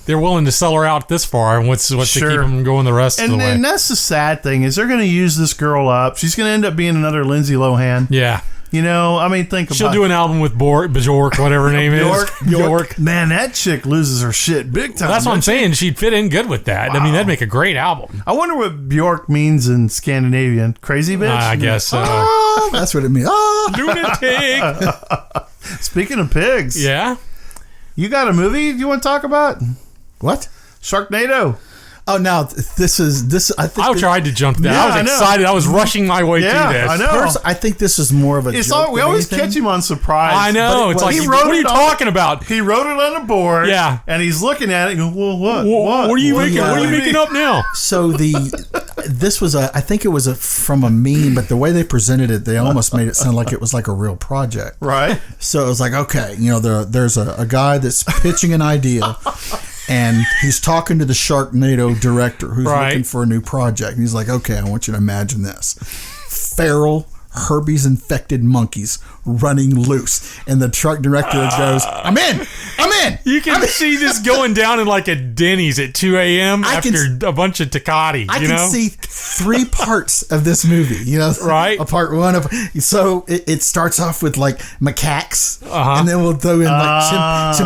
they're willing to sell her out this far, and what's to keep them going the rest of the way. And that's the sad thing is they're going to use this girl up. She's going to end up being another Lindsay Lohan. Yeah. Think about it. She'll do an album with Bjork, whatever her name is. Bjork. Man, that chick loses her shit big time. Well, that's what I'm saying. She'd fit in good with that. Wow. I mean, that'd make a great album. I wonder what Bjork means in Scandinavian. Crazy bitch? I guess so. Oh, that's what it means. Oh. Lunatic. Speaking of pigs. Yeah? You got a movie you want to talk about? What? Sharknado. Oh, now this. I think I tried to jump there. I was excited. I was rushing my way through this. I know. I think this is more of a joke. We always catch him on surprise. I know. It's like, what are you talking about? He wrote it on a board. Yeah. And he's looking at it and going, well, what? What are you making? What are you making up now? So this was I think it was from a meme, but the way they presented it, they almost made it sound like it was like a real project. Right. So it was like, okay, there's a guy that's pitching an idea. And he's talking to the Sharknado director who's looking for a new project. And he's like, okay, I want you to imagine this. Feral, herpes-infected monkeys running loose. And the truck director goes, I'm in. You can see this going down in like a Denny's at 2 a.m. after a bunch of Tecate. I can see 3 parts of this movie, right? A part one of so it starts off with like macaques, and then we'll throw in like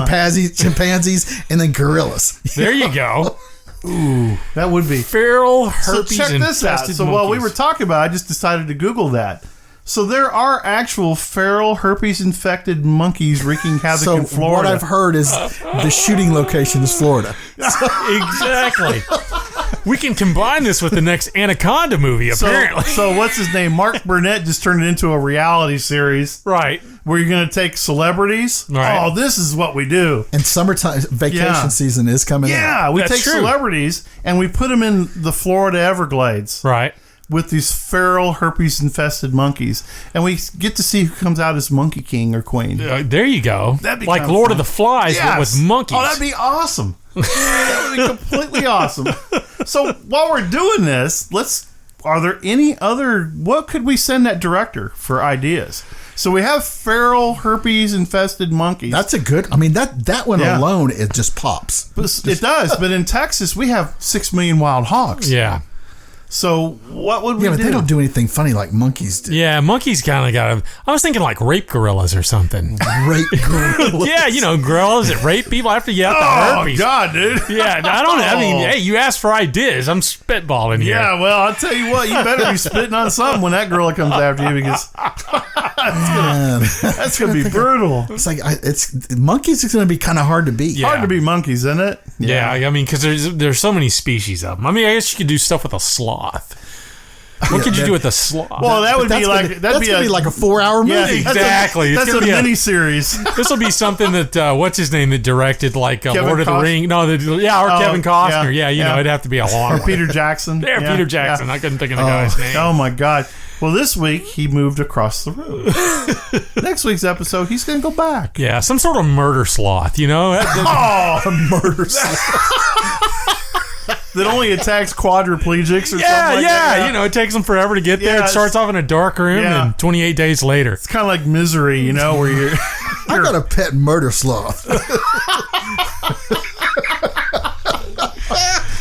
chimpanzees, and then gorillas. There you go. Ooh, that would be feral herpes. So check this out. So while we were talking about it, I just decided to Google that. So there are actual feral herpes-infected monkeys wreaking havoc in Florida. So what I've heard is the shooting location is Florida. Exactly. We can combine this with the next Anaconda movie, apparently. So what's his name? Mark Burnett just turned it into a reality series. Right. Where you're going to take celebrities. Right. Oh, this is what we do. And summertime vacation season is coming in. Yeah, we take celebrities and we put them in the Florida Everglades. Right. With these feral herpes-infested monkeys. And we get to see who comes out as Monkey King or Queen. There you go. That'd be like Lord of the Flies, but with monkeys. Oh, that'd be awesome. That would be completely awesome. So while we're doing this, let's are there any other? What could we send that director for ideas? So we have feral herpes-infested monkeys. That's a good. I mean, that one alone, it just pops. It does. But in Texas, we have 6 million wild hogs. Yeah. So what would we do? Yeah, but they don't do anything funny like monkeys do. Yeah, monkeys kind of got I was thinking like rape gorillas or something. Rape gorillas. Yeah, gorillas that rape people after you have the herpes. Oh, God, dude. Yeah, I don't know. I mean, hey, you asked for ideas. I'm spitballing here. Yeah, well, I'll tell you what. You better be spitting on something when that gorilla comes after you because that's going to be brutal. It's like, monkeys is going to be kind of hard to beat. Hard to be monkeys, isn't it? Yeah, I mean, because there's so many species of them. I mean, I guess you could do stuff with a sloth. What could you do with a sloth? Well, that would be like that'd be like a 4-hour movie. Yeah, exactly. That's a mini series. This will be something that what's his name that directed like Lord of the Rings. No, or Kevin Costner. Yeah, it'd have to be a long. Or Peter Jackson. Yeah, Peter Jackson. I couldn't think of the guy's name. Oh my God. Well, this week he moved across the room. Next week's episode, he's going to go back. Yeah, some sort of murder sloth. A murder sloth. That only attacks quadriplegics or something like that. It takes them forever to get there. It starts off in a dark room and 28 days later. It's kind of like Misery, where you're... I got a pet murder sloth.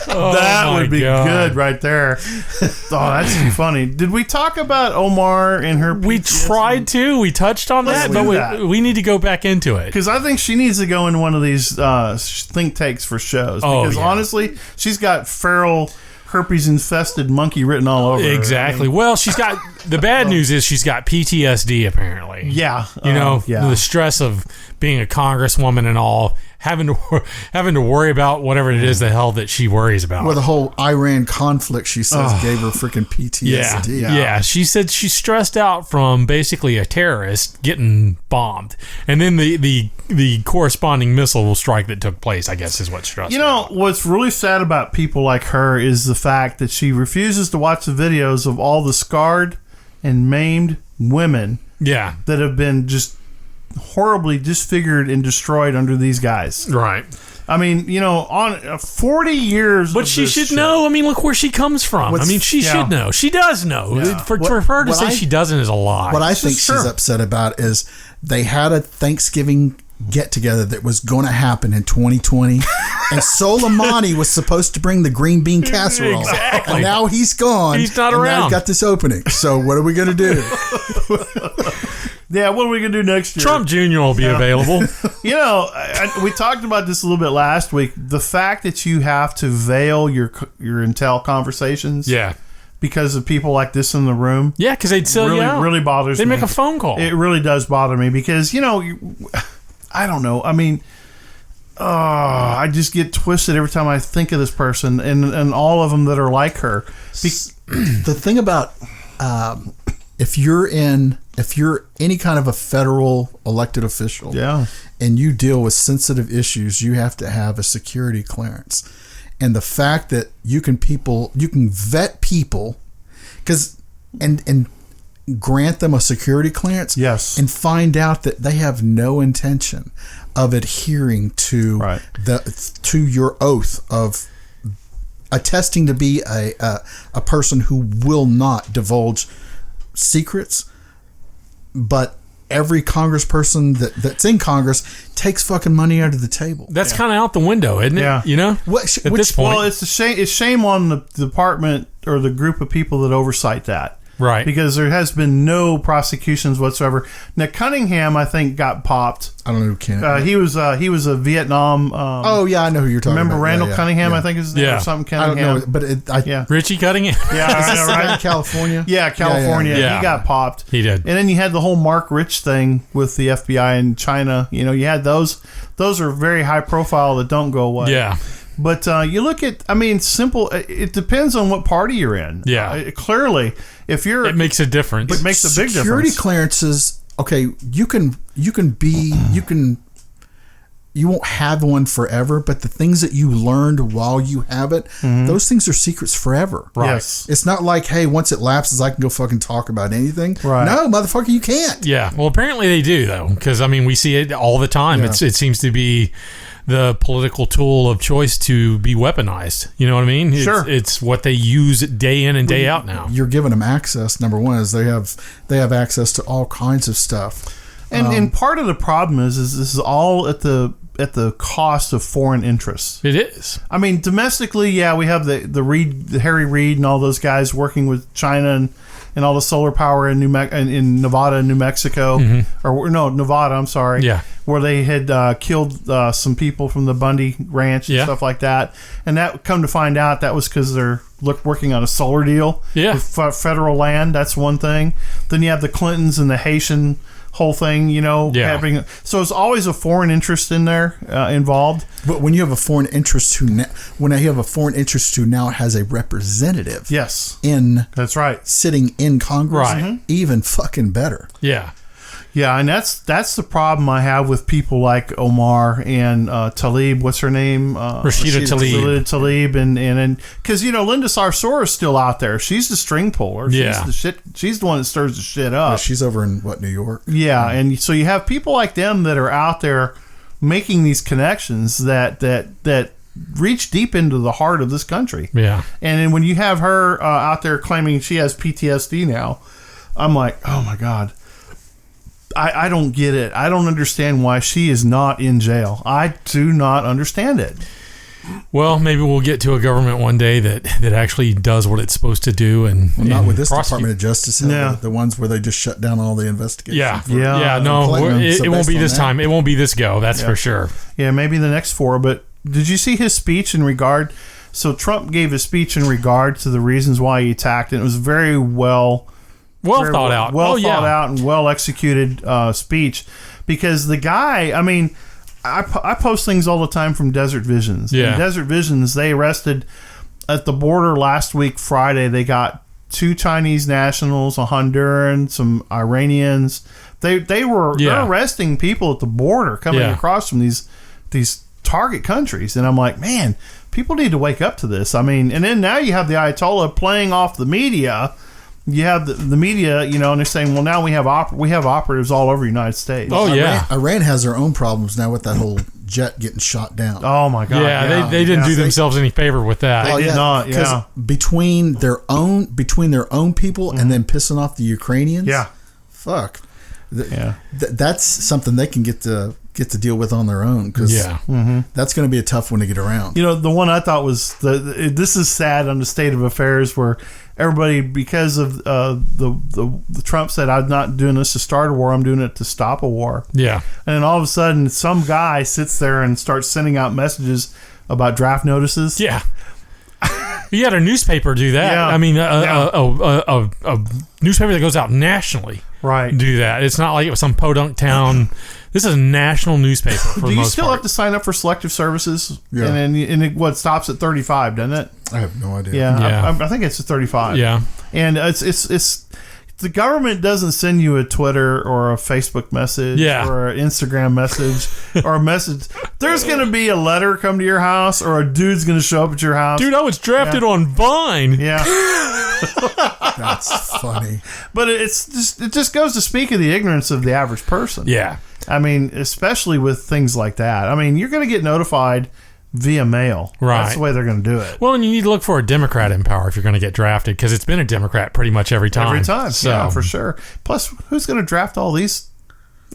That would be good right there. Oh, that's too funny. Did we talk about Omar and her PTSD? We tried to. We touched on that, but we need to go back into it. Because I think she needs to go in one of these think tanks for shows. Because honestly, she's got feral herpes-infested monkey written all over her. Exactly. Well, she's got... The bad news is she's got PTSD, apparently. Yeah. The stress of being a congresswoman and all, having to worry about whatever it is the hell that she worries about. Well, the whole Iran conflict, she says, gave her freaking PTSD. Yeah. She said she's stressed out from basically a terrorist getting bombed. And then the corresponding missile strike that took place, I guess, is what stressed her out. What's really sad about people like her is the fact that she refuses to watch the videos of all the scarred and maimed women that have been just horribly disfigured and destroyed under these guys. Right. I mean, on 40 years. But she should know. I mean, look where she comes from. She should know. She does know. Yeah. For her to say she doesn't is a lie. What I think she's upset about is they had a Thanksgiving get-together that was going to happen in 2020, and Soleimani was supposed to bring the green bean casserole. Exactly. And now he's gone. He's not around. Now he's got this opening. So what are we going to do? Yeah, what are we going to do next year? Trump Jr. will be available. We talked about this a little bit last week. The fact that you have to veil your intel conversations. Yeah. Because of people like this in the room. Yeah, because they'd sell you out. Really bothers me. They make a phone call. It really does bother me because, I don't know. I mean, I just get twisted every time I think of this person and all of them that are like her. The thing about if you're any kind of a federal elected official, and you deal with sensitive issues, you have to have a security clearance. And the fact that you can vet people, and grant them a security clearance, and find out that they have no intention of adhering to your oath of attesting to be a person who will not divulge secrets, but every congressperson that's in Congress takes fucking money out of the table. That's kind of out the window, isn't it? Yeah. At this point. Well, it's shame on the department or the group of people that oversight that. Right. Because there has been no prosecutions whatsoever. Now, Cunningham, I think, got popped. I don't know who Cunningham. He was a Vietnam. I know who you're talking about. Remember Randall Cunningham? I think is his name or something. Cunningham. I don't know, but Richie Cunningham. Yeah, I know, right? In California. Yeah, California. Yeah. He got popped. He did. And then you had the whole Mark Rich thing with the FBI in China. You had those. Those are very high profile that don't go away. Yeah. But you look at, simple. It depends on what party you're in. Yeah. Clearly, if you're, it makes a difference. It makes a big difference. Security clearances. Okay, you won't have one forever, but the things that you learned while you have it, those things are secrets forever. Right. Yes. It's not like, hey, once it lapses, I can go fucking talk about anything. Right. No, motherfucker, you can't. Yeah. Well, apparently they do though, because we see it all the time. Yeah. It seems to be the political tool of choice to be weaponized. You know what I mean? Sure. It's what they use day in and day out now. You're giving them access. Number one is they have access to all kinds of stuff. And part of the problem is this is all at the cost of foreign interests. It is. I mean, domestically, yeah, we have the Harry Reid and all those guys working with China and all the solar power in in Nevada and New Mexico, or no, Nevada. I'm sorry. Yeah. Where they had killed some people from the Bundy Ranch and stuff like that, and that come to find out that was because they're working on a solar deal with federal land. That's one thing. Then you have the Clintons and the Haitian whole thing, happening. So it's always a foreign interest in there involved. But when you have a foreign interest who now has a representative, yes, that's right, sitting in Congress, right, even fucking better. Yeah, and that's the problem I have with people like Omar and Tlaib. What's her name? Rashida Tlaib, and because Linda Sarsour is still out there. She's the string puller. She's the one that stirs the shit up. Yeah, she's over in New York. Yeah, and so you have people like them that are out there making these connections that reach deep into the heart of this country. Yeah, and then when you have her out there claiming she has PTSD now, I'm like, oh my God. I don't get it. I don't understand why she is not in jail. I do not understand it. Well, maybe we'll get to a government one day that actually does what it's supposed to do. Not with this Department of Justice. The ones where they just shut down all the investigations. No, it won't be this time. It won't be this go. That's for sure. Yeah, maybe the next 4. But did you see his speech in regard? So Trump gave a speech in regard to the reasons why he attacked, and it was very well thought out and well executed speech, because the guy, I mean, I post things all the time from Desert Visions. Yeah. And Desert Visions, they arrested at the border last week, Friday. They got 2 Chinese nationals, a Honduran, some Iranians. They're arresting people at the border coming across from these target countries, and I'm like, man, people need to wake up to this. I mean, and then now you have the Ayatollah playing off the media. You have the media, and they're saying, well, now we have operatives all over the United States. Oh, yeah. Iran has their own problems now with that whole jet getting shot down. Oh, my God. Yeah, they didn't do themselves any favor with that. They did not, because between their own people and then pissing off the Ukrainians, fuck. That's something they can get to deal with on their own, because that's going to be a tough one to get around. The one I thought was this is sad on the state of affairs, where everybody, because of the Trump said, I'm not doing this to start a war, I'm doing it to stop a war. Yeah. And then all of a sudden some guy sits there and starts sending out messages about draft notices. Yeah. You had a newspaper do that. Yeah. I mean, a newspaper that goes out nationally, right? Do that. It's not like it was some podunk town. This is a national newspaper. For the most part. Do you still have to sign up for selective services? Yeah. And it stops at 35, doesn't it? I have no idea. Yeah. I think it's at 35. Yeah. And it's the government doesn't send you a Twitter or a Facebook message or an Instagram message or a message. There's going to be a letter come to your house, or a dude's going to show up at your house. Dude, I was drafted on Vine. Yeah. That's funny. But it just goes to speak of the ignorance of the average person. Yeah. I mean, especially with things like that. I mean, you're going to get notified via mail. Right. That's the way they're going to do it. Well, and you need to look for a Democrat in power if you're going to get drafted, because it's been a Democrat pretty much every time. Every time, yeah, for sure. Plus, who's going to draft all these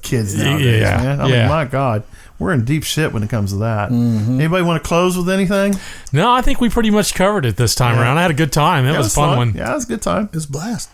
kids nowadays, man? I mean, my God. We're in deep shit when it comes to that. Mm-hmm. Anybody want to close with anything? No, I think we pretty much covered it this time around. I had a good time. It was a fun one. Yeah, it was a good time. It was a blast.